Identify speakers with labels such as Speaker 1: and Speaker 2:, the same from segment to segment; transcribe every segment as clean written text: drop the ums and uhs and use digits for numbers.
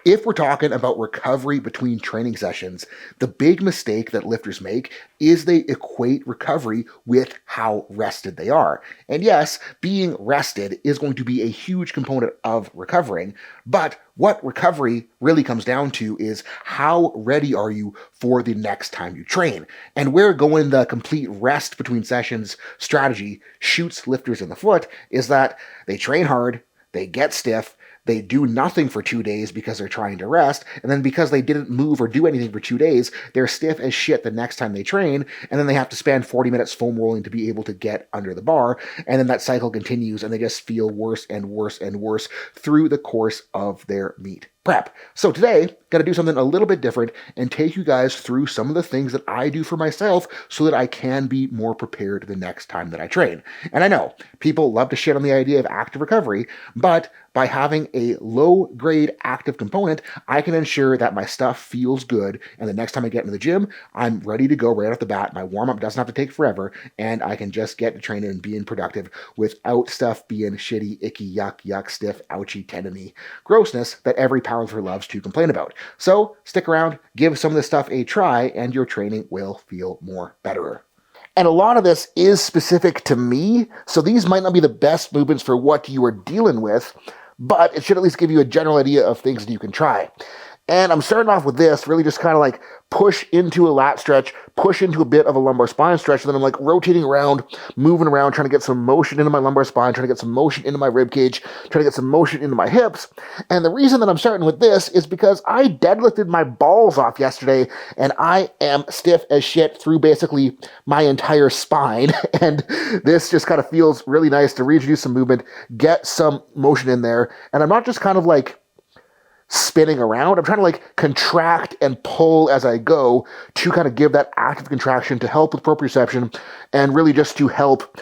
Speaker 1: If we're talking about recovery between training sessions, the big mistake that lifters make is they equate recovery with how rested they are. And yes, being rested is going to be a huge component of recovering, but what recovery really comes down to is how ready are you for the next time you train. And where going the complete rest between sessions strategy shoots lifters in the foot is that they train hard, they get stiff, they do nothing for 2 days because they're trying to rest, and then because they didn't move or do anything for 2 days, they're stiff as shit the next time they train, and then they have to spend 40 minutes foam rolling to be able to get under the bar, and then that cycle continues, and they just feel worse and worse and worse through the course of their meet prep. So today, got to do something a little bit different and take you guys through some of the things that I do for myself so that I can be more prepared the next time that I train. And I know people love to shit on the idea of active recovery, but by having a low-grade active component, I can ensure that my stuff feels good, and the next time I get into the gym, I'm ready to go right off the bat. My warm-up doesn't have to take forever, and I can just get to training and being productive without stuff being shitty, icky, yuck, stiff, ouchy, tendony grossness that every powerlifter loves to complain about. So stick around, give some of this stuff a try, and your training will feel more better. And a lot of this is specific to me, so these might not be the best movements for what you are dealing with, but it should at least give you a general idea of things that you can try. And I'm starting off with this, really just kind of like push into a lat stretch, push into a bit of a lumbar spine stretch, and then I'm like rotating around, moving around, trying to get some motion into my lumbar spine, trying to get some motion into my rib cage, trying to get some motion into my hips. And the reason that I'm starting with this is because I deadlifted my balls off yesterday, and I am stiff as shit through basically my entire spine. And this just kind of feels really nice to reintroduce some movement, get some motion in there. And I'm not just kind of like spinning around. I'm trying to like contract and pull as I go to kind of give that active contraction to help with proprioception and really just to help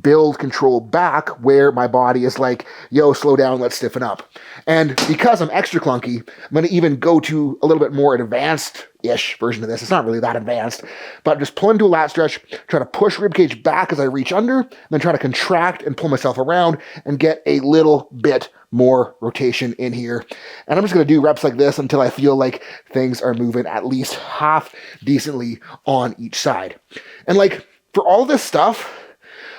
Speaker 1: build control back where my body is like, yo, slow down, let's stiffen up. And because I'm extra clunky, I'm going to even go to a little bit more advanced-ish version of this. It's not really that advanced, but I'm just pulling to a lat stretch, trying to push ribcage back as I reach under, then trying to contract and pull myself around and get a little bit more rotation in here. And I'm just going to do reps like this until I feel like things are moving at least half decently on each side. And like for all this stuff,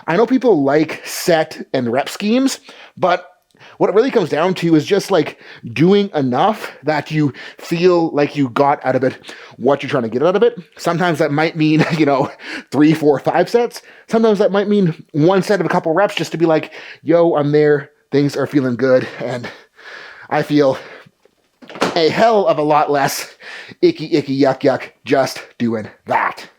Speaker 1: I know people like set and rep schemes, but what it really comes down to is just like doing enough that you feel like you got out of it what you're trying to get out of it. Sometimes that might mean, 3, 4, 5 sets. Sometimes that might mean one set of a couple reps just to be like, yo, I'm there. Things are feeling good. And I feel a hell of a lot less icky, yuck, just doing that.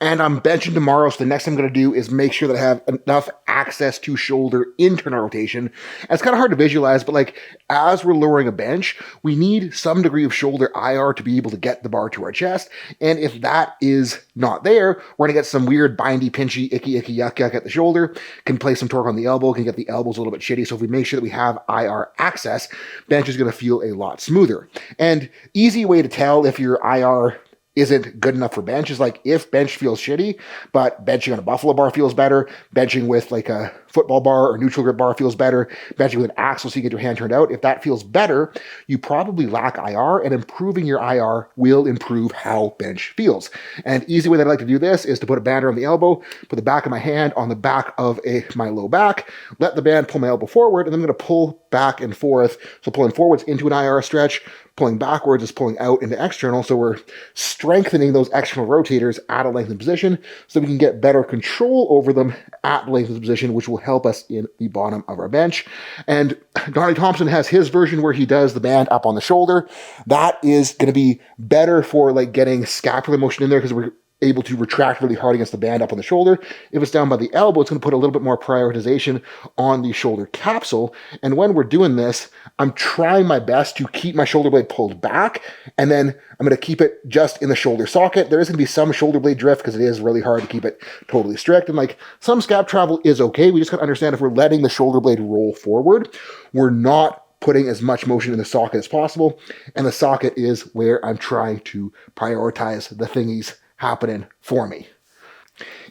Speaker 1: And I'm benching tomorrow, so the next thing I'm going to do is make sure that I have enough access to shoulder internal rotation. And it's kind of hard to visualize, but like as we're lowering a bench, we need some degree of shoulder IR to be able to get the bar to our chest. And if that is not there, we're going to get some weird bindy, pinchy, icky, yuck at the shoulder, can play some torque on the elbow, can get the elbows a little bit shitty. So if we make sure that we have IR access, bench is going to feel a lot smoother. And easy way to tell if your IR isn't good enough for bench is like if bench feels shitty, but benching on a buffalo bar feels better, benching with like a football bar or neutral grip bar feels better, benching with an axle so you get your hand turned out. If that feels better, you probably lack IR, and improving your IR will improve how bench feels. And easy way that I like to do this is to put a band around the elbow, put the back of my hand on the back of my low back, let the band pull my elbow forward, and then I'm going to pull back and forth. So pulling forwards into an IR stretch, pulling backwards is pulling out into external. So we're strengthening those external rotators at a lengthened position so we can get better control over them at the lengthened position, which will help us in the bottom of our bench. And Donnie Thompson has his version where he does the band up on the shoulder. That is going to be better for like getting scapular motion in there because we're able to retract really hard against the band up on the shoulder. If it's down by the elbow, it's going to put a little bit more prioritization on the shoulder capsule. And when we're doing this, I'm trying my best to keep my shoulder blade pulled back, and then I'm going to keep it just in the shoulder socket. There is going to be some shoulder blade drift because it is really hard to keep it totally strict. And like some scap travel is okay. We just got to understand if we're letting the shoulder blade roll forward, we're not putting as much motion in the socket as possible. And the socket is where I'm trying to prioritize the thingies happening for me.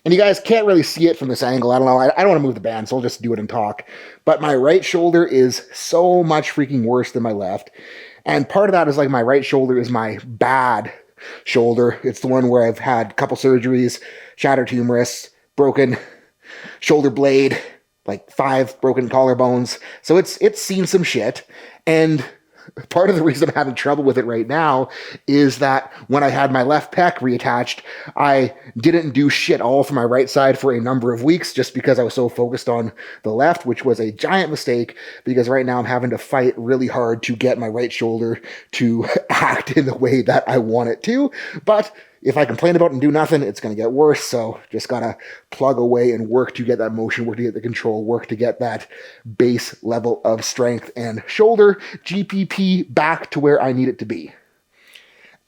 Speaker 1: And you guys can't really see it from this angle. I don't know. I don't want to move the band, so I'll just do it and talk. But my right shoulder is so much freaking worse than my left. And part of that is like my right shoulder is my bad shoulder. It's the one where I've had a couple surgeries, shattered humerus, broken shoulder blade, like 5 broken collarbones. So it's seen some shit. And part of the reason I'm having trouble with it right now is that when I had my left pec reattached, I didn't do shit all for my right side for a number of weeks just because I was so focused on the left, which was a giant mistake because right now I'm having to fight really hard to get my right shoulder to act in the way that I want it to. But if I complain about it and do nothing, it's going to get worse. So just got to plug away and work to get that motion, work to get the control, work to get that base level of strength and shoulder GPP back to where I need it to be.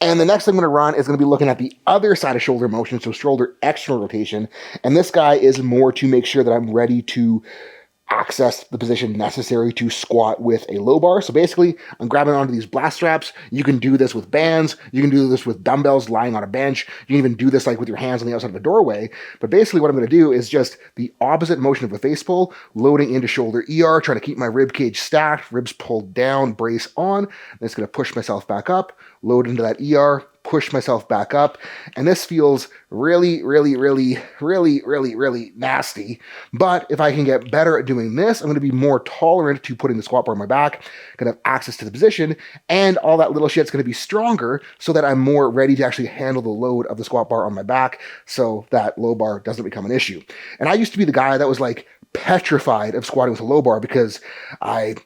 Speaker 1: And the next thing I'm going to run is going to be looking at the other side of shoulder motion, so shoulder external rotation. And this guy is more to make sure that I'm ready to access the position necessary to squat with a low bar. So basically, I'm grabbing onto these blast straps. You can do this with bands. You can do this with dumbbells lying on a bench. You can even do this like with your hands on the outside of a doorway. But basically what I'm going to do is just the opposite motion of a face pull, loading into shoulder ER, trying to keep my rib cage stacked, ribs pulled down, brace on. Then it's going to push myself back up, load into that ER, push myself back up. And this feels really, really, really, really, really, really nasty. But if I can get better at doing this, I'm going to be more tolerant to putting the squat bar on my back, going to have access to the position, and all that little shit's going to be stronger so that I'm more ready to actually handle the load of the squat bar on my back so that low bar doesn't become an issue. And I used to be the guy that was like petrified of squatting with a low bar because I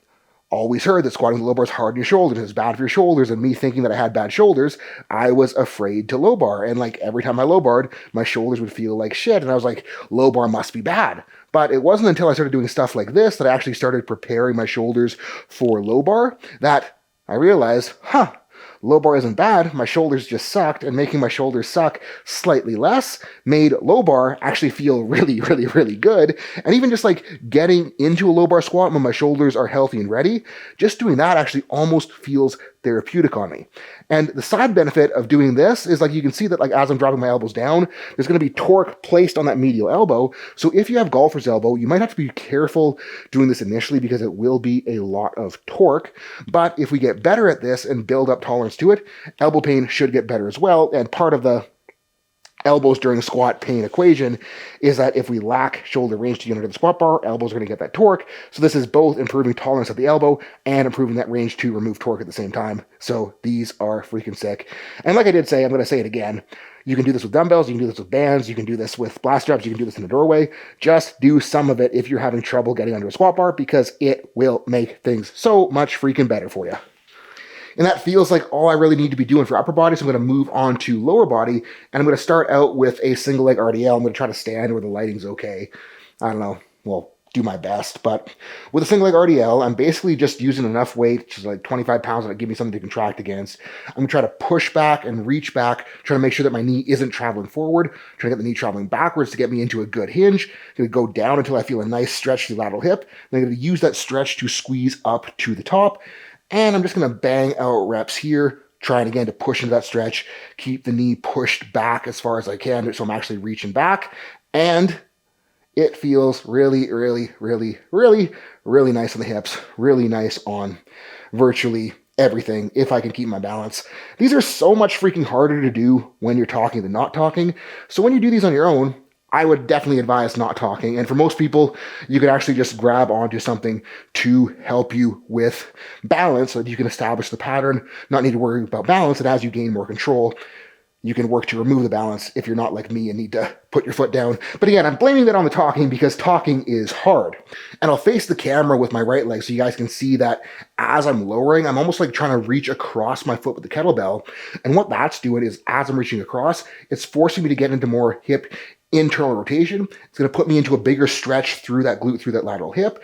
Speaker 1: always heard that squatting with a low bar is hard on your shoulders, it's bad for your shoulders, and me thinking that I had bad shoulders, I was afraid to low bar. And like every time I low barred, my shoulders would feel like shit, and I was like, low bar must be bad. But it wasn't until I started doing stuff like this that I actually started preparing my shoulders for low bar that I realized, low bar isn't bad, my shoulders just sucked, and making my shoulders suck slightly less made low bar actually feel really, really, really good. And even just like getting into a low bar squat when my shoulders are healthy and ready, just doing that actually almost feels therapeutic on me. And the side benefit of doing this is like you can see that like as I'm dropping my elbows down, there's going to be torque placed on that medial elbow. So if you have golfer's elbow, you might have to be careful doing this initially because it will be a lot of torque. But if we get better at this and build up tolerance to it, elbow pain should get better as well. And part of the elbows during squat pain equation is that if we lack shoulder range to get under the squat bar, elbows are going to get that torque. So this is both improving tolerance at the elbow and improving that range to remove torque at the same time. So these are freaking sick. And like I did say, I'm going to say it again. You can do this with dumbbells, you can do this with bands, you can do this with blast straps, you can do this in the doorway. Just do some of it if you're having trouble getting under a squat bar because it will make things so much freaking better for you. And that feels like all I really need to be doing for upper body. So I'm going to move on to lower body. And I'm going to start out with a single leg RDL. I'm going to try to stand where the lighting's okay. I don't know. Well, do my best. But with a single leg RDL, I'm basically just using enough weight, which is like 25 pounds, that'll give me something to contract against. I'm going to try to push back and reach back, trying to make sure that my knee isn't traveling forward, trying to get the knee traveling backwards to get me into a good hinge. I'm going to go down until I feel a nice stretch to the lateral hip. And I'm going to use that stretch to squeeze up to the top. And I'm just going to bang out reps here, trying again to push into that stretch, keep the knee pushed back as far as I can so I'm actually reaching back. And it feels really, really, really, really, really nice on the hips, really nice on virtually everything if I can keep my balance. These are so much freaking harder to do when you're talking than not talking. So when you do these on your own, I would definitely advise not talking. And for most people, you could actually just grab onto something to help you with balance so that you can establish the pattern, not need to worry about balance. And as you gain more control, you can work to remove the balance if you're not like me and need to put your foot down. But again, I'm blaming that on the talking because talking is hard. And I'll face the camera with my right leg so you guys can see that as I'm lowering, I'm almost like trying to reach across my foot with the kettlebell. And what that's doing is as I'm reaching across, it's forcing me to get into more hip internal rotation. It's going to put me into a bigger stretch through that glute, through that lateral hip.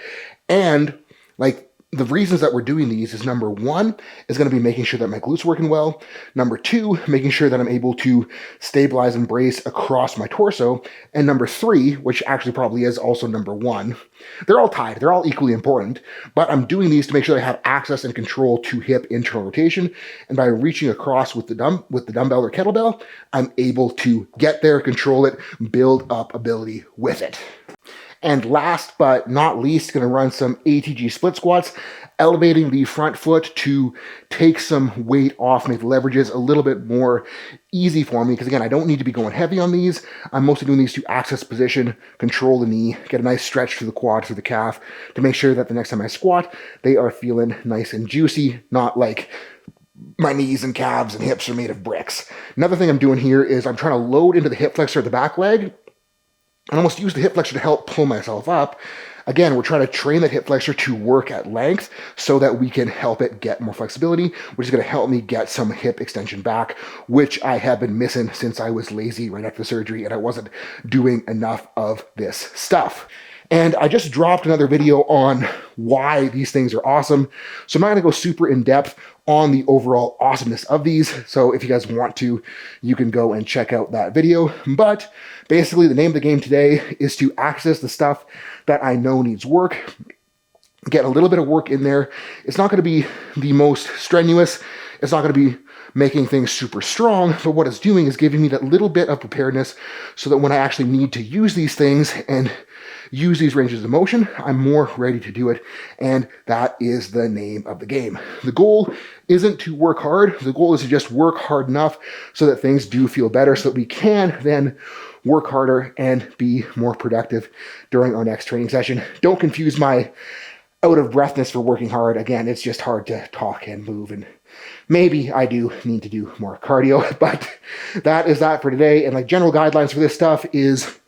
Speaker 1: And like the reasons that we're doing these is number one is going to be making sure that my glutes are working well. Number two, making sure that I'm able to stabilize and brace across my torso. And number three, which actually probably is also number one, they're all tied. They're all equally important, but I'm doing these to make sure that I have access and control to hip internal rotation. And by reaching across with the dumbbell or kettlebell, I'm able to get there, control it, build up ability with it. And last but not least, going to run some ATG split squats, elevating the front foot to take some weight off, make the leverages a little bit more easy for me. Because again, I don't need to be going heavy on these. I'm mostly doing these to access position, control the knee, get a nice stretch through the quad, through the calf, to make sure that the next time I squat, they are feeling nice and juicy, not like my knees and calves and hips are made of bricks. Another thing I'm doing here is I'm trying to load into the hip flexor of the back leg and almost use the hip flexor to help pull myself up. Again, we're trying to train that hip flexor to work at length so that we can help it get more flexibility, which is going to help me get some hip extension back, which I have been missing since I was lazy right after the surgery and I wasn't doing enough of this stuff. And I just dropped another video on why these things are awesome. So I'm not going to go super in depth on the overall awesomeness of these. So if you guys want to, you can go and check out that video. But basically the name of the game today is to access the stuff that I know needs work, get a little bit of work in there. It's not going to be the most strenuous. It's not going to be making things super strong, but what it's doing is giving me that little bit of preparedness so that when I actually need to use these things and use these ranges of motion, I'm more ready to do it, and that is the name of the game. The goal isn't to work hard. The goal is to just work hard enough so that things do feel better, so that we can then work harder and be more productive during our next training session. Don't confuse my out of breathness for working hard. Again, it's just hard to talk and move, and maybe I do need to do more cardio, but that is that for today. And like general guidelines for this stuff is,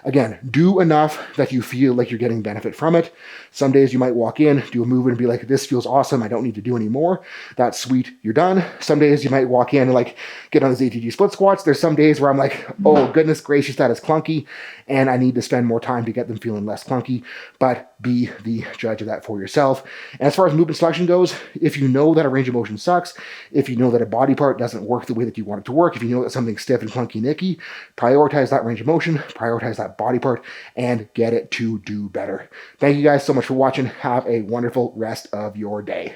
Speaker 1: again, do enough that you feel like you're getting benefit from it. Some days you might walk in, do a movement and be like, this feels awesome, I don't need to do any more. That's sweet, you're done. Some days you might walk in and like get on those ATG split squats. There's some days where I'm like, oh goodness gracious, that is clunky, and I need to spend more time to get them feeling less clunky. But be the judge of that for yourself. And as far as movement selection goes, if you know that a range of motion sucks, if you know that a body part doesn't work the way that you want it to work, if you know that something's stiff and clunky and icky, prioritize that range of motion, prioritize that body part, and get it to do better. Thank you guys so much for watching. Have a wonderful rest of your day.